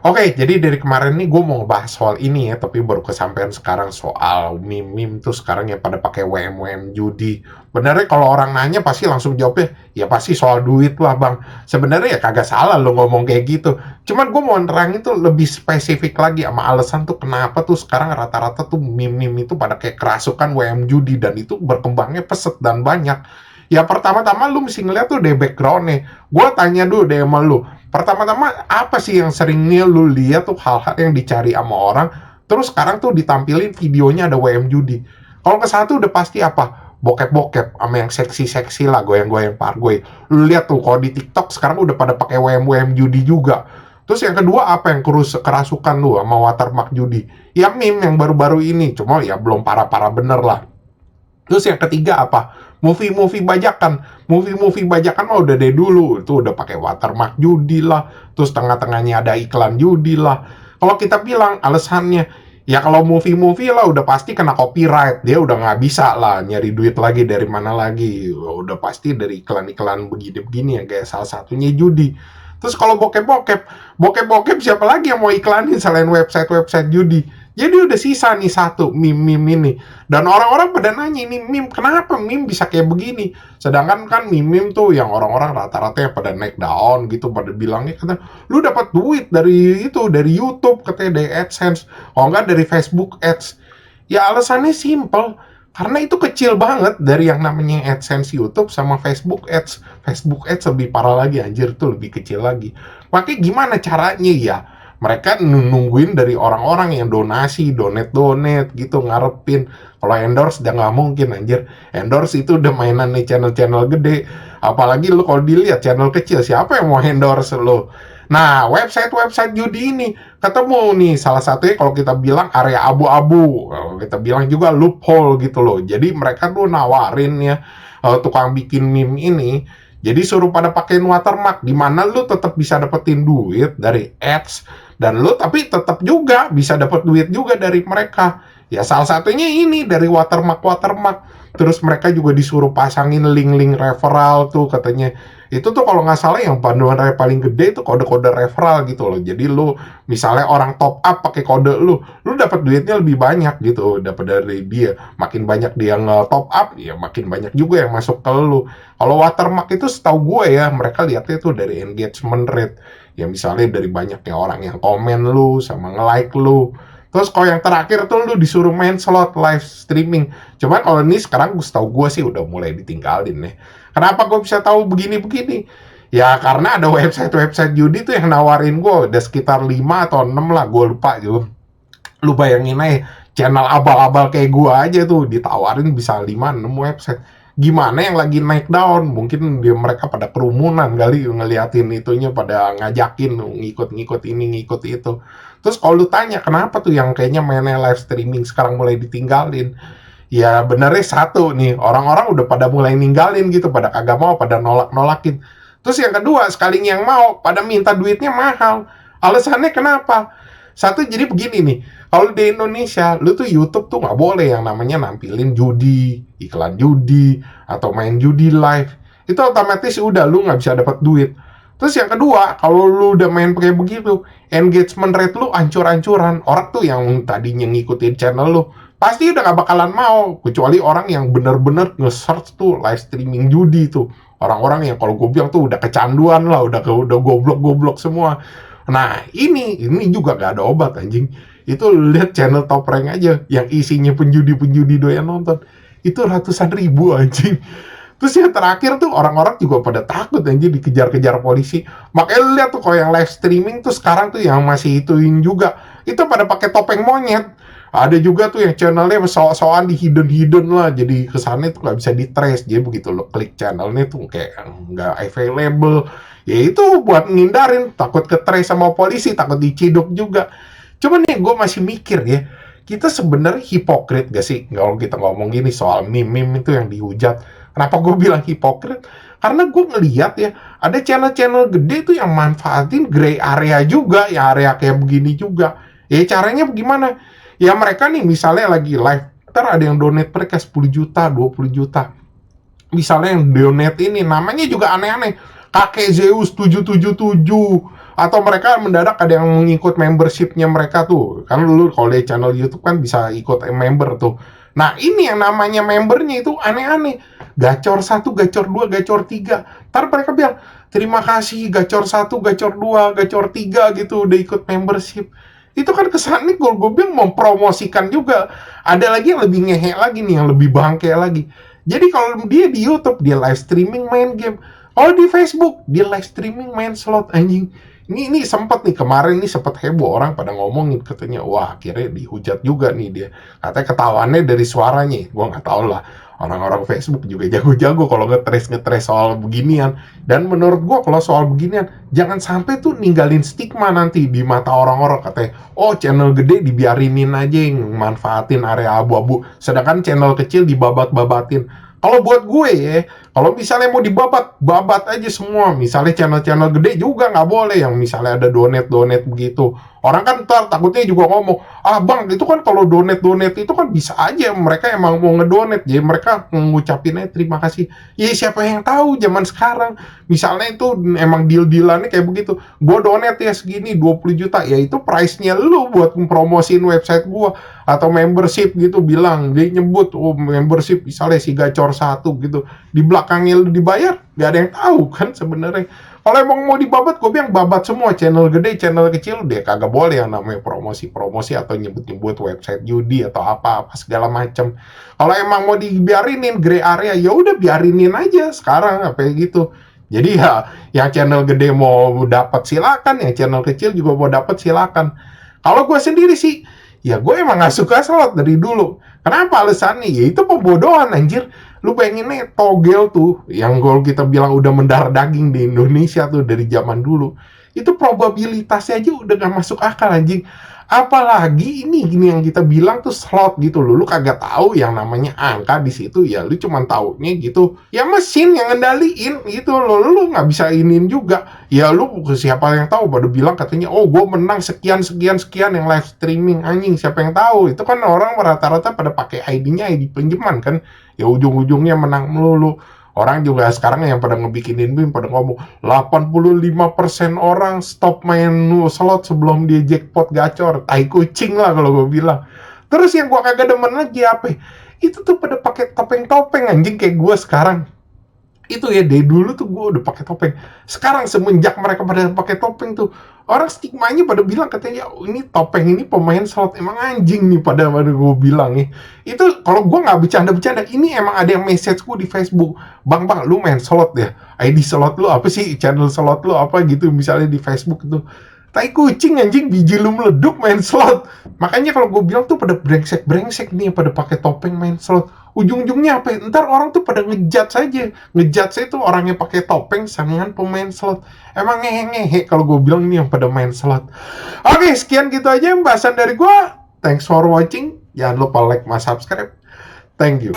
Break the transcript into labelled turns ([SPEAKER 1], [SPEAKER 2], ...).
[SPEAKER 1] Oke, jadi dari kemarin nih gue mau ngebahas soal ini ya, tapi baru kesampaian sekarang soal meme-meme tuh sekarang yang pada pakai WM-WM judi. Benernya kalau orang nanya pasti langsung jawabnya, ya pasti soal duit lah bang. Sebenarnya ya kagak salah lo ngomong kayak gitu. Cuman gue mau nerangin tuh lebih spesifik lagi sama alasan tuh kenapa tuh sekarang rata-rata tuh meme-meme itu pada kayak kerasukan WM judi dan itu berkembangnya pesat dan banyak. Ya pertama-tama lu mesti ngeliat tuh dari background-nya. Gue tanya dulu deh sama lu, pertama-tama apa sih yang seringnya lu lihat tuh hal-hal yang dicari sama orang, terus sekarang tuh ditampilin videonya ada WM judi. Kalau ke satu udah pasti apa? Bokep-bokep sama yang seksi-seksi lah, goyang-goyang pargoy. Lu lihat tuh kalau di TikTok sekarang udah pada pakai WM-WM judi juga. Terus yang kedua apa yang kerasukan lu sama watermark judi? Ya meme yang baru-baru ini, cuma ya belum parah-parah bener lah. Terus yang ketiga apa? Movie-movie bajakan. Movie-movie bajakan mah udah dari dulu. Itu udah pakai watermark judi lah. Terus tengah-tengahnya ada iklan judi lah. Kalau kita bilang alasannya, ya kalau movie-movie lah udah pasti kena copyright. Dia udah nggak bisa lah nyari duit lagi dari mana lagi. Udah pasti dari iklan-iklan begini-begini ya. Kayak salah satunya judi. Terus kalau bokep-bokep, bokep-bokep siapa lagi yang mau iklanin selain website-website judi? Jadi udah sisa nih satu meme-meme ini. Dan orang-orang pada nanya ini meme, kenapa meme bisa kayak begini? Sedangkan kan meme-meme tuh yang orang-orang rata-rata yang pada naik daun gitu, pada bilangnya kata, lu dapat duit dari itu, dari YouTube, katanya dari AdSense, kalau enggak dari Facebook Ads. Ya alasannya simple, karena itu kecil banget dari yang namanya AdSense YouTube sama Facebook Ads. Facebook Ads lebih parah lagi, anjir tuh lebih kecil lagi. Makanya gimana caranya ya? Mereka nungguin dari orang-orang yang donasi, donate gitu, ngarepin. Kalau endorse udah nggak mungkin anjir. Endorse itu udah mainan nih channel-channel gede. Apalagi lu kalau dilihat channel kecil, siapa yang mau endorse lu? Nah, website-website judi ini ketemu nih salah satunya kalau kita bilang area abu-abu. Kalau kita bilang juga loophole gitu loh. Jadi mereka tuh nawarin ya tukang bikin meme ini, jadi suruh pada pakein watermark di mana lu tetap bisa dapetin duit dari ads dan lu tapi tetap juga bisa dapat duit juga dari mereka. Ya salah satunya ini dari watermark. Terus mereka juga disuruh pasangin link-link referral tuh katanya. Itu tuh kalau nggak salah yang panduan paling gede itu kode-kode referral gitu loh. Jadi lu misalnya orang top up pakai kode lu dapat duitnya lebih banyak gitu, dapat dari dia. Makin banyak dia nge-top up, ya makin banyak juga yang masuk ke lu. Kalau watermark itu setahu gue ya, mereka lihatnya itu dari engagement rate. Ya misalnya dari banyaknya orang yang komen lu sama nge-like lu. Terus kalau yang terakhir tuh lu disuruh main slot live streaming. Cuman kalau ini sekarang setahu gue sih udah mulai ditinggalin ya. Kenapa gue bisa tahu begini-begini? Ya karena ada website-website judi tuh yang nawarin gue. Ada sekitar 5 atau 6 lah, gue lupa gitu. Lu bayangin aja, channel abal-abal kayak gue aja tuh ditawarin bisa 5-6 website. Gimana yang lagi naik daun? Mungkin dia mereka pada kerumunan kali ngeliatin itunya, pada ngajakin ngikut-ngikut ini, ngikut itu. Terus kalau lu tanya kenapa tuh yang kayaknya mainnya live streaming sekarang mulai ditinggalin, ya benernya satu nih, orang-orang udah pada mulai ninggalin gitu, pada kagak mau, pada nolak-nolakin. Terus yang kedua, sekalinya yang mau, pada minta duitnya mahal. Alasannya kenapa? Satu, jadi begini nih, kalau di Indonesia, lu tuh YouTube tuh nggak boleh yang namanya nampilin judi, iklan judi, atau main judi live. Itu otomatis udah, lu nggak bisa dapat duit. Terus yang kedua, kalau lu udah main kayak begitu, engagement rate lu ancur-ancuran. Orang tuh yang tadinya ngikutin channel lu, pasti udah gak bakalan mau, kecuali orang yang bener-bener nge-search tuh live streaming judi tuh. Orang-orang yang kalau gue bilang tuh udah kecanduan lah, udah goblok-goblok semua. Nah, ini juga gak ada obat anjing. Itu lihat channel top rank aja yang isinya penjudi-penjudi doyan nonton. Itu ratusan ribu anjing. Terus yang terakhir tuh orang-orang juga pada takut anjir dikejar-kejar polisi. Makanya lihat tuh kalau yang live streaming tuh sekarang tuh yang masih ituin juga. Itu pada pakai topeng monyet. Ada juga tuh yang channelnya so-soan di hidden lah, jadi kesannya tuh nggak bisa di trace. Jadi begitu lo klik channelnya tuh kayak nggak available. Ya itu buat ngindarin, takut ke trace sama polisi, takut diciduk juga. Cuman nih gue masih mikir ya, kita sebenarnya hipokrit gak sih kalau kita ngomong gini soal meme-meme itu yang dihujat. Kenapa gue bilang hipokrit? Karena gue ngeliat ya, ada channel-channel gede tuh yang manfaatin gray area juga, ya area kayak begini juga. Ya caranya bagaimana? Ya mereka nih misalnya lagi live, ntar ada yang donate mereka 10 juta, 20 juta. Misalnya yang donate ini, namanya juga aneh-aneh. Kakek Zeus 777, Atau mereka mendadak ada yang mengikut membership-nya mereka tuh. Kan dulu kalau di channel YouTube kan bisa ikut member tuh. Nah, ini yang namanya membernya itu aneh-aneh. Gacor 1, gacor 2, gacor 3. Ntar mereka bilang, terima kasih gacor 1, gacor 2, gacor 3 gitu udah ikut membership. Itu kan kesannya gue bilang mempromosikan juga. Ada lagi yang lebih ngehe lagi nih, yang lebih bangke lagi. Jadi kalau dia di YouTube, dia live streaming main game. Kalau di Facebook, dia live streaming main slot, anjing. Ini sempat nih, kemarin nih sempat heboh, orang pada ngomongin, katanya, wah akhirnya dihujat juga nih dia. Katanya ketahuannya dari suaranya, gue nggak tahu lah. Orang-orang Facebook juga jago-jago kalau ngetres soal beginian. Dan menurut gue kalau soal beginian, jangan sampai tuh ninggalin stigma nanti di mata orang-orang. Katanya, oh channel gede dibiarinin aja yang manfaatin area abu-abu. Sedangkan channel kecil dibabat-babatin. Kalau buat gue ya, kalau misalnya mau dibabat, babat aja semua. Misalnya channel-channel gede juga nggak boleh yang misalnya ada donate begitu. Orang kan ntar takutnya juga ngomong, ah bang itu kan kalau donate itu kan bisa aja mereka emang mau ngedonate, jadi mereka ngucapin aja terima kasih. Ya siapa yang tahu zaman sekarang, misalnya itu emang deal-dealannya kayak begitu. Gue donate ya segini 20 juta, ya itu price-nya lu buat promosiin website gue. Atau membership gitu bilang, dia nyebut, oh membership misalnya si gacor 1 gitu. Di belakangnya lu dibayar, gak ada yang tahu kan sebenarnya. Kalau emang mau dibabat, gue bilang babat semua, channel gede, channel kecil, dia kagak boleh yang namanya promosi atau nyebut-nyebut website judi atau apa-apa segala macam. Kalau emang mau dibiarinin gray area, ya udah biarinin aja sekarang apa gitu. Jadi ya, yang channel gede mau dapat silakan, yang channel kecil juga mau dapat silakan. Kalau gue sendiri sih, ya gue emang gak suka slot dari dulu. Kenapa alasannya? Ya itu pembodohan anjir. Lu pengennya togel tuh, yang kalau kita bilang udah mendarah daging di Indonesia tuh dari zaman dulu. Itu probabilitasnya aja udah gak masuk akal anjing. Apalagi ini gini yang kita bilang tuh slot gitu loh. Lu kagak tahu yang namanya angka di situ, ya lu cuman taunya gitu. Ya mesin yang ngendaliin gitu loh. Lu nggak bisa iniin juga. Ya lu siapa yang tahu pada bilang katanya, oh gue menang sekian yang live streaming, anjing siapa yang tahu. Itu kan orang rata-rata pada pakai ID-nya ID pinjaman kan. Ya ujung-ujungnya menang melulu. Orang juga sekarang yang pada ngebikinin BIM pada ngomong 85% orang stop main slot sebelum dia jackpot gacor. Tai kucing lah kalau gue bilang. Terus yang gue kagak demen lagi apa? Itu tuh pada pakai topeng-topeng anjing kayak gue sekarang. Itu ya dari dulu tuh gue udah pakai topeng. Sekarang semenjak mereka pada pakai topeng tuh, orang stigmanya pada bilang katanya, oh, ini topeng ini pemain slot, emang anjing nih pada gue bilang ya. Itu kalau gue nggak bercanda, ini emang ada yang message gue di Facebook, bang lu main slot ya, ID slot lu apa sih, channel slot lu apa gitu misalnya di Facebook itu. Tai kucing anjing, biji lu meleduk main slot. Makanya kalau gue bilang tuh pada brengsek nih pada pakai topeng main slot. Ujung-ujungnya apa? Ntar orang tuh pada ngejudge saja. Ngejudge saya tuh orang yang pakai topeng saingan pemain slot. Emang ngehe-ngehe kalau gue bilang ini yang pada main slot. Oke, sekian gitu aja pembahasan dari gue. Thanks for watching. Jangan lupa like, subscribe. Thank you.